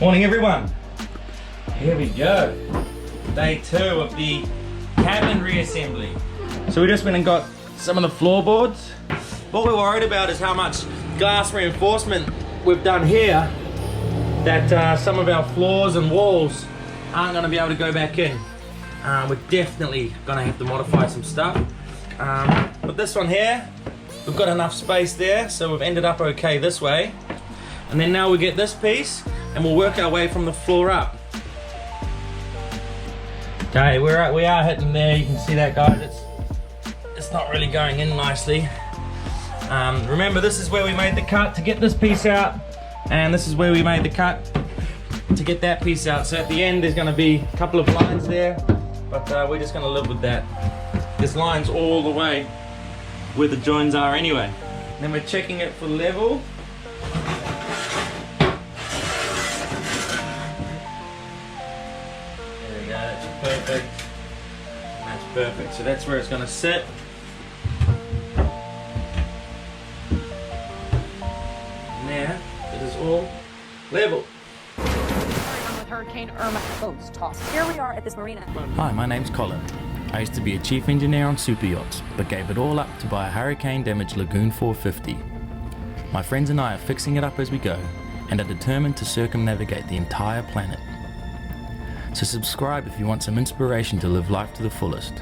Morning everyone. Here we go. Day 2 of the cabin reassembly. So we just went and got some of the floorboards. What we're worried about is how much glass reinforcement we've done here that some of our floors and walls aren't going to be able to go back in. We're definitely going to have to modify some stuff. But this one here, we've got enough space there, so we've ended up okay this way. And then now we get this piece and we'll work our way from the floor up. Okay, we are hitting there. You can see that, guys. It's not really going in nicely. Remember, this is where we made the cut to get this piece out, and this is where we made the cut to get that piece out. So at the end there's going to be a couple of lines there, but we're just going to live with that. There's lines all the way where the joins are anyway. Then we're checking it for level. There we go, that's perfect. That's perfect. So that's where it's going to sit. And there, it is all level. Hurricane Irma boats tossed. Here we are at this marina. Hi, my name's Colin. I used to be a chief engineer on super yachts, but gave it all up to buy a hurricane-damaged Lagoon 450. My friends and I are fixing it up as we go, and are determined to circumnavigate the entire planet. So subscribe if you want some inspiration to live life to the fullest.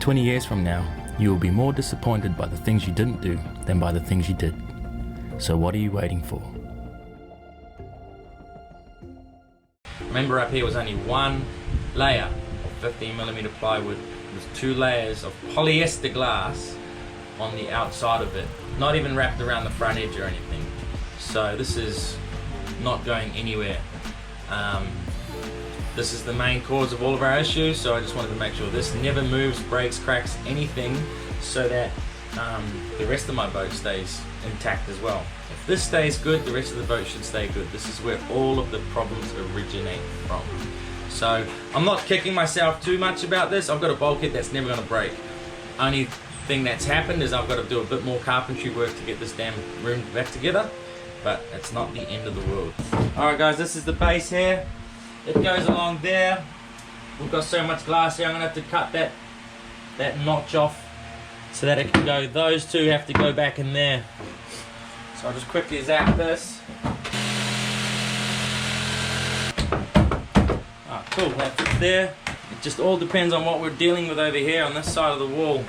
20 years from now, you will be more disappointed by the things you didn't do than by the things you did. So what are you waiting for? Remember, up here was only one layer of 15mm plywood. There's 2 layers of polyester glass on the outside of it, not even wrapped around the front edge or anything. So this is not going anywhere. This is the main cause of all of our issues, so I just wanted to make sure this never moves, breaks, cracks, anything, so that the rest of my boat stays intact as well. If this stays good, the rest of the boat should stay good. This is where all of the problems originate from. So I'm not kicking myself too much about this. I've got a bulkhead that's never going to break. Only thing that's happened is I've got to do a bit more carpentry work to get this damn room back together, but it's not the end of the world. Alright guys, this is the base here. It goes along there. We've got so much glass here, I'm going to have to cut that notch off so that it can go. Those 2 have to go back in there. So I'll just quickly zap this. Ah, cool, that's it there. It just all depends on what we're dealing with over here on this side of the wall.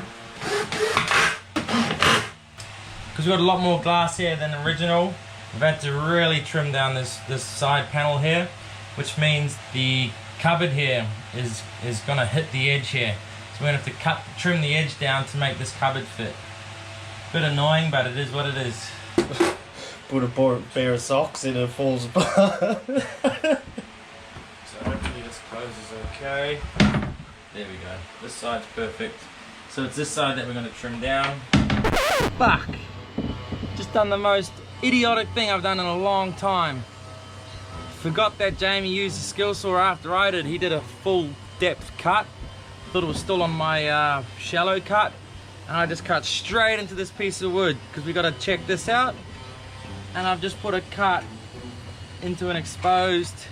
Because we've got a lot more glass here than original, we've had to really trim down this side panel here, which means the cupboard here is going to hit the edge here. So we're going to have to trim the edge down to make this cupboard fit. Bit annoying, but it is what it is. Put a pair of socks in and it falls apart. So hopefully this closes okay. There we go. This side's perfect. So it's this side that we're going to trim down. Fuck! Just done the most idiotic thing I've done in a long time. Forgot that Jamie used a skill saw after I did. He did a full depth cut. Thought it was still on my shallow cut. And I just cut straight into this piece of wood because we got to check this out. And I've just put a cut into an exposed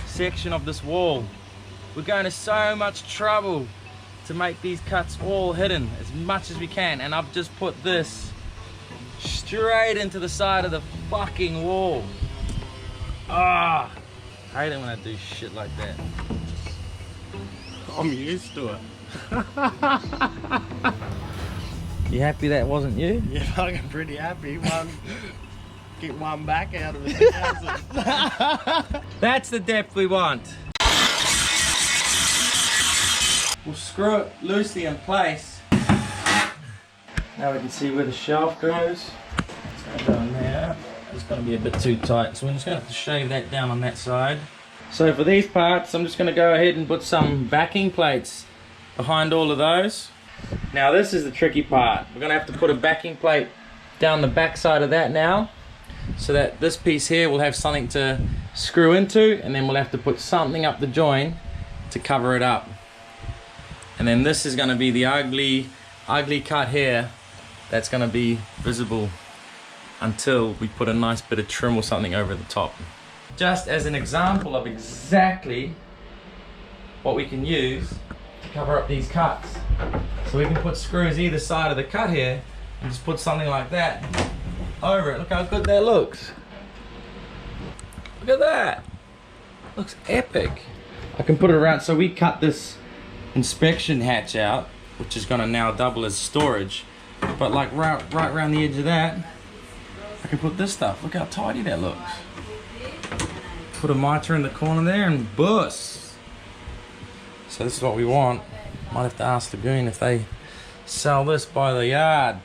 section of this wall. We're going to so much trouble to make these cuts all hidden as much as we can, and I've just put this straight into the side of the fucking wall. Ah, I hate it when I do shit like that. I'm used to it. You happy that wasn't you? Yeah, fucking pretty happy. Get one back out of it. That's the depth we want. We'll screw it loosely in place. Now we can see where the shelf goes. It's going to go in there. It's going to be a bit too tight, so we're just going to have to shave that down on that side. So for these parts, I'm just going to go ahead and put some backing plates behind all of those. Now this is the tricky part. We're going to have to put a backing plate down the back side of that now, so that this piece here will have something to screw into, and then we'll have to put something up the join to cover it up. And then this is going to be the ugly cut here that's going to be visible until we put a nice bit of trim or something over the top. just as an example of exactly what we can use to cover up these cuts. So we can put screws either side of the cut here and just put something like that over it. Look how good that looks. Look at that. Looks epic. I can put it around. So we cut this inspection hatch out, which is gonna now double as storage. But like right around the edge of that, I can put this stuff. Look how tidy that looks. Put a mitre in the corner there and bus. So this is what we want. Might have to ask Lagoon if they sell this by the yard.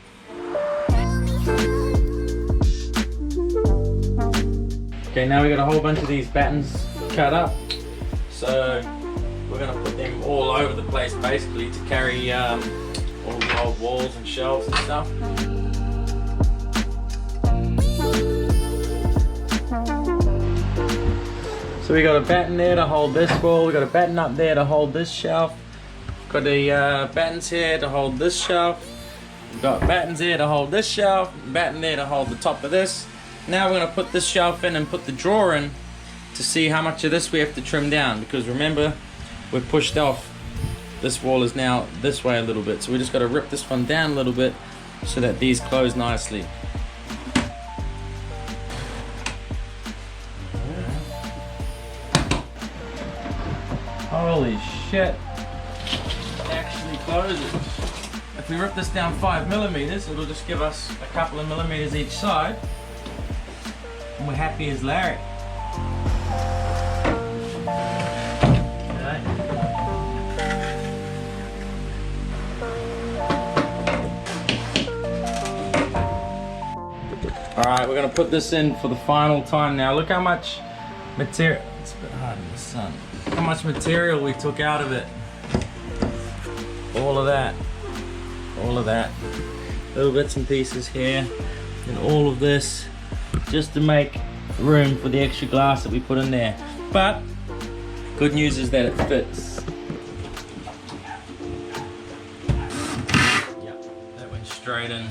Okay, now we got a whole bunch of these battens cut up. So we're gonna put them all over the place basically to carry all the old walls and shelves and stuff. So we got a batten there to hold this wall, we got a batten up there to hold this shelf, got the battens here to hold this shelf, we've got battens here to hold this shelf, batten there to hold the top of this. Now we're going to put this shelf in and put the drawer in to see how much of this we have to trim down, because remember, we're pushed off. This wall is now this way a little bit, so we just got to rip this one down a little bit so that these close nicely. Holy shit, it actually closes. If we rip this down 5mm, it'll just give us a couple of millimeters each side, and we're happy as Larry. Alright, we're going to put this in for the final time now. Look how much material, it's a bit hard in the sun. Look how much material we took out of it. All of that. All of that. Little bits and pieces here. And all of this. Just to make room for the extra glass that we put in there. But, good news is that it fits. Yep, that went straight in.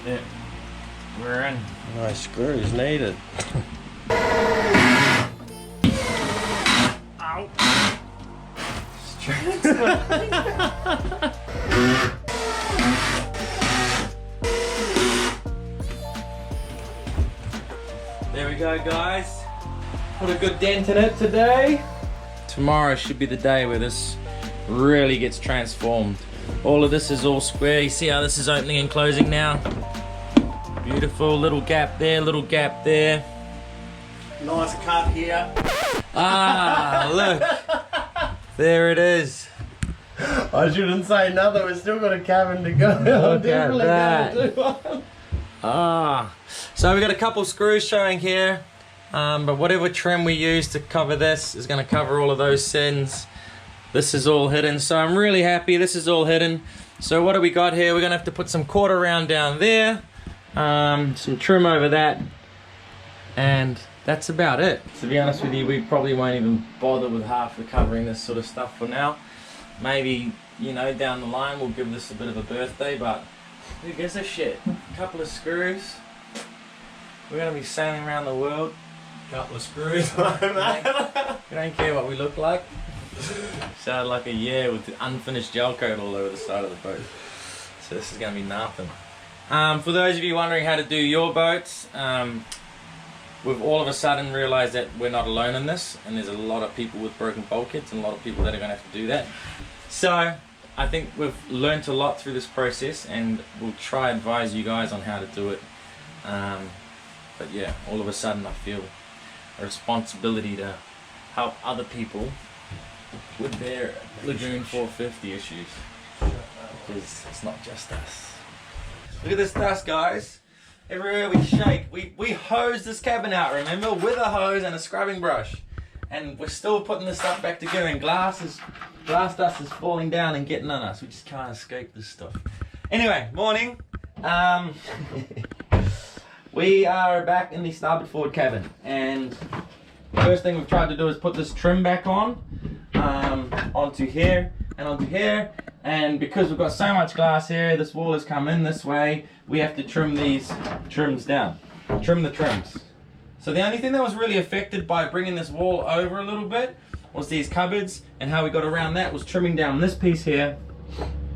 Yeah, we're in. Nice screws needed. Ow. There we go, guys. Put a good dent in it today. Tomorrow should be the day where this really gets transformed. All of this is all square. You see how this is opening and closing now? Beautiful, little gap there, little gap there. Nice cut here. Ah, look. There it is. I shouldn't say nothing, we've still got a cabin to go. Look at that. Ah, so we've got a couple screws showing here, but whatever trim we use to cover this is going to cover all of those sins. This is all hidden, so I'm really happy this is all hidden. So what do we got here? We're going to have to put some quarter round down there, some trim over that, and that's about it. To be honest with you, we probably won't even bother with half the covering this sort of stuff for now. Maybe, you know, down the line we'll give this a bit of a birthday, but who gives a shit? A couple of screws. We're going to be sailing around the world. Couple of screws. We don't care what we look like. Sound like a year with the unfinished gel coat all over the side of the boat. So this is going to be nothing. For those of you wondering how to do your boats, we've all of a sudden realised that we're not alone in this, and there's a lot of people with broken bulkheads and a lot of people that are going to have to do that. So I think we've learnt a lot through this process, and we'll try advise you guys on how to do it. But yeah, all of a sudden I feel a responsibility to help other people with their Lagoon 450 issues, because it's not just us. Look at this dust, guys. Everywhere we shake, we hose this cabin out, remember, with a hose and a scrubbing brush, and we're still putting this stuff back together, and glass dust is falling down and getting on us. We just can't escape this stuff. Anyway, morning. We are back in the starboard forward cabin, and the first thing we've tried to do is put this trim back on, onto here and onto here. And because we've got so much glass here, this wall has come in this way, we have to trim these trims down. Trim the trims. So the only thing that was really affected by bringing this wall over a little bit was these cupboards, and how we got around that was trimming down this piece here.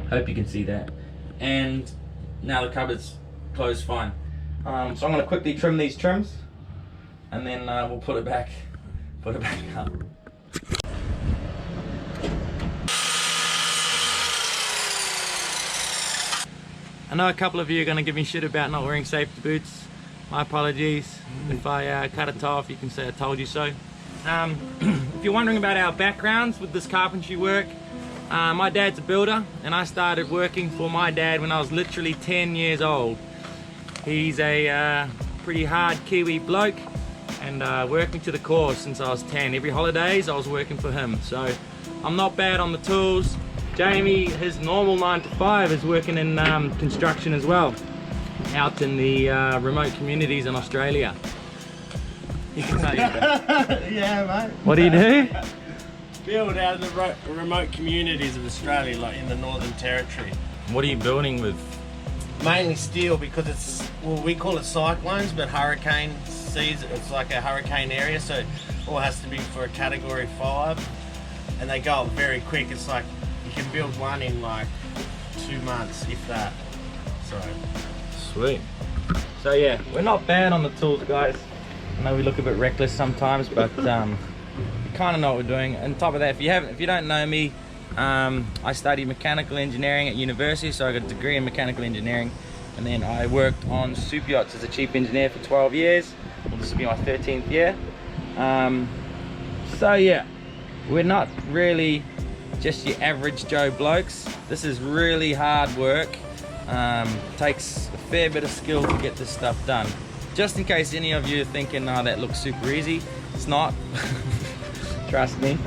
Hope you can see that. And now the cupboard's closed fine. So I'm going to quickly trim these trims, and then we'll put it back up. I know a couple of you are going to give me shit about not wearing safety boots. My apologies. If I cut it off, you can say I told you so. If you're wondering about our backgrounds with this carpentry work, my dad's a builder, and I started working for my dad when I was literally 10 years old. He's a pretty hard Kiwi bloke, and worked me to the core since I was 10. Every holidays I was working for him, so I'm not bad on the tools. Jamie, his normal 9 to 5 is working in construction as well, out in the remote communities in Australia. He can tell you about. Yeah, mate. What do you do? Build out of the remote communities of Australia, like in the Northern Territory. What are you building with? Mainly steel, because it's, well, we call it cyclones, but hurricane season, it's like a hurricane area, so it all has to be for a category 5, and they go up very quick. It's like you can build one in like 2 months, if that. So sweet. So yeah, we're not bad on the tools, guys. I know we look a bit reckless sometimes, but we kind of know what we're doing. And on top of that, if you don't know me, I studied mechanical engineering at university, so I got a degree in mechanical engineering, and then I worked on super yachts as a chief engineer for 12 years. Well, this will be my 13th year. So yeah, we're not really just your average Joe blokes. This is really hard work. Takes a fair bit of skill to get this stuff done. Just in case any of you are thinking, oh, that looks super easy, it's not. Trust me.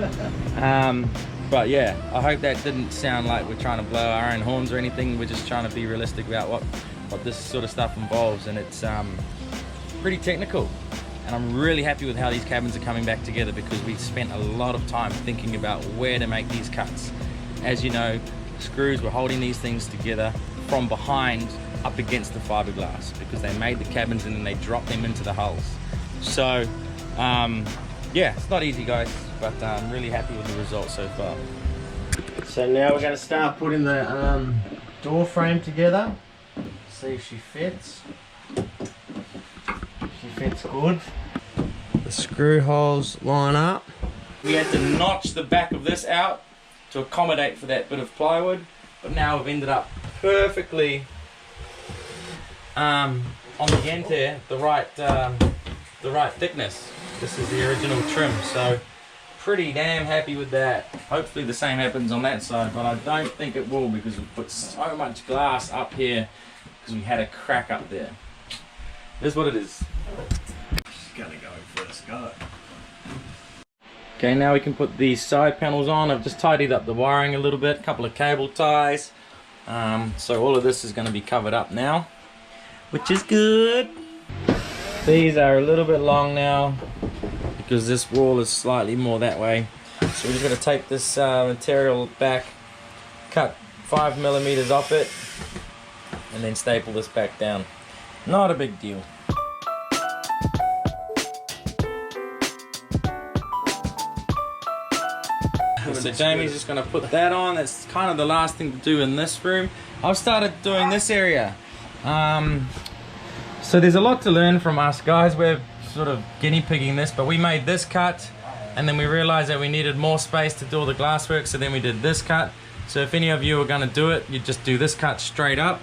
But yeah, I hope that didn't sound like we're trying to blow our own horns or anything. We're just trying to be realistic about what this sort of stuff involves, and it's pretty technical. And I'm really happy with how these cabins are coming back together, because we spent a lot of time thinking about where to make these cuts. As you know, screws were holding these things together from behind up against the fiberglass, because they made the cabins and then they dropped them into the hulls. So yeah, it's not easy, guys, but I'm really happy with the results so far. So now we're going to start putting the door frame together. See if she fits. She fits good. The screw holes line up. We had to notch the back of this out to accommodate for that bit of plywood, but now we've ended up perfectly on the end here, the right thickness. This is the original trim, so pretty damn happy with that. Hopefully the same happens on that side, but I don't think it will, because we put so much glass up here because we had a crack up there. It is what it is. She's gonna go first go. Okay, now we can put these side panels on. I've just tidied up the wiring a little bit, a couple of cable ties. So all of this is going to be covered up now, which is good. These are a little bit long now because this wall is slightly more that way. So we're just going to take this material back, cut 5mm off it, and then staple this back down. Not a big deal. So Jamie's just going to put that on. That's kind of the last thing to do in this room. I've started doing this area. So there's a lot to learn from us guys. We're sort of guinea pigging this, but we made this cut and then we realized that we needed more space to do all the glass work, so then we did this cut. So if any of you are gonna do it, you just do this cut straight up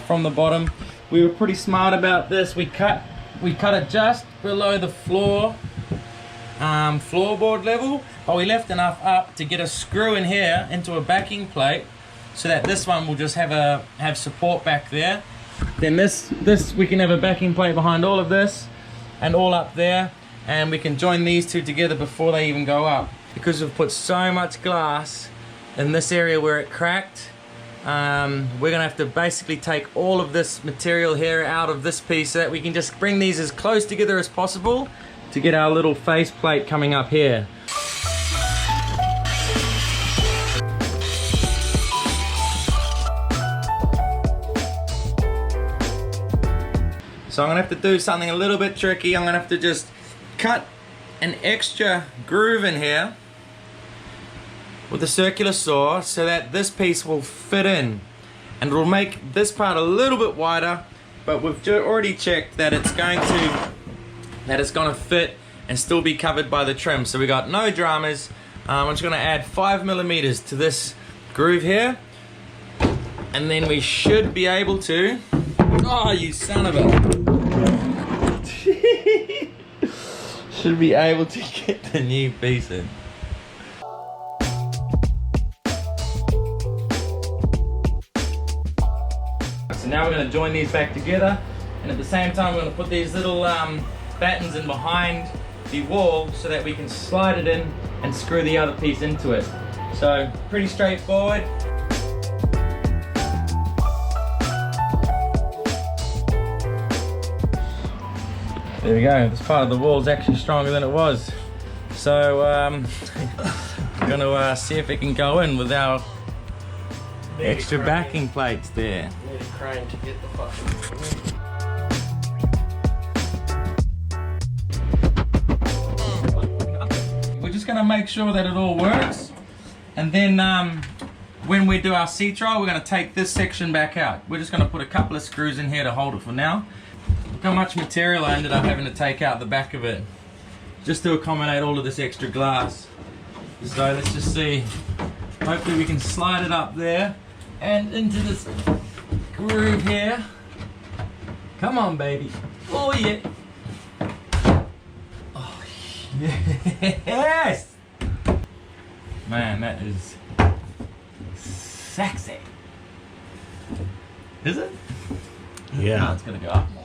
from the bottom. We were pretty smart about this. We cut it just below the floorboard level, but we left enough up to get a screw in here into a backing plate, so that this one will just have support back there. Then this we can have a backing plate behind all of this and all up there, and we can join these two together before they even go up. Because we've put so much glass in this area where it cracked, we're gonna have to basically take all of this material here out of this piece so that we can just bring these as close together as possible to get our little face plate coming up here. So I'm gonna have to do something a little bit tricky. I'm gonna have to just cut an extra groove in here with a circular saw so that this piece will fit in, and it'll make this part a little bit wider, but we've already checked that it's gonna fit and still be covered by the trim, so we got no dramas. I'm just gonna add 5mm to this groove here, and then we should be able to, oh you son of a should be able to get the new piece in. So now we're going to join these back together, and at the same time we're going to put these little battens in behind the wall so that we can slide it in and screw the other piece into it. So pretty straightforward. There we go, this part of the wall is actually stronger than it was. So we're going to see if it can go in with our extra backing plates there. Need a crane to get the fucking... We're just going to make sure that it all works, and then when we do our C-trial, we're going to take this section back out. We're just going to put a couple of screws in here to hold it for now. Look how much material I ended up having to take out the back of it just to accommodate all of this extra glass. So let's just see. Hopefully we can slide it up there and into this groove here. Come on, baby. Oh yeah. Oh yes. Man, that is sexy. Is it? Yeah. Oh, it's gonna go up more.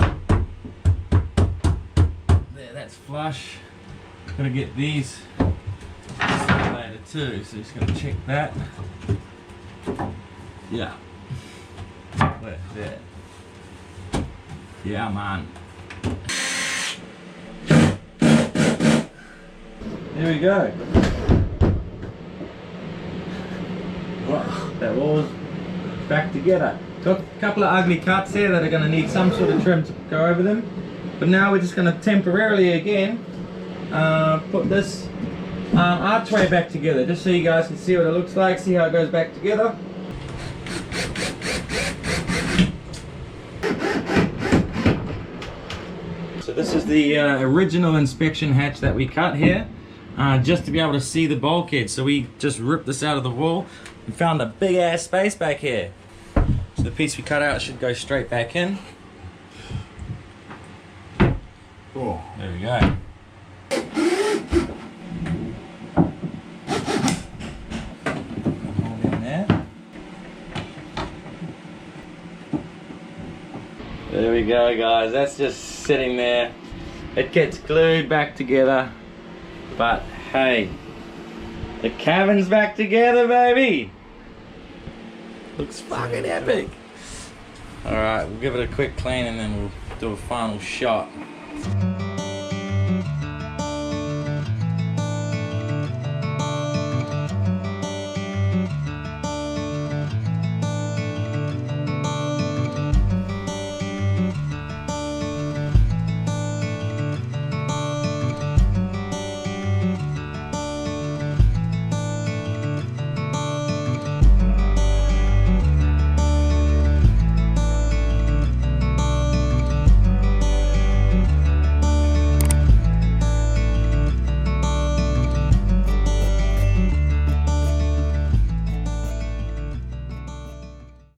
There, that's flush. Gonna get these later too, so just gonna check that. Yeah. Where? There. Yeah, man. There we go. Right, that wall's back together. Got a couple of ugly cuts here that are going to need some sort of trim to go over them. But now we're just going to temporarily again put this archway back together, just so you guys can see what it looks like, see how it goes back together. So this is the original inspection hatch that we cut here, just to be able to see the bulkhead. So we just ripped this out of the wall and found a big ass space back here. So the piece we cut out should go straight back in. Oh, there we go. Hold in there. There we go, guys. That's just sitting there. It gets glued back together. But hey, the cabin's back together, baby. Looks fucking epic. Alright, we'll give it a quick clean and then we'll do a final shot.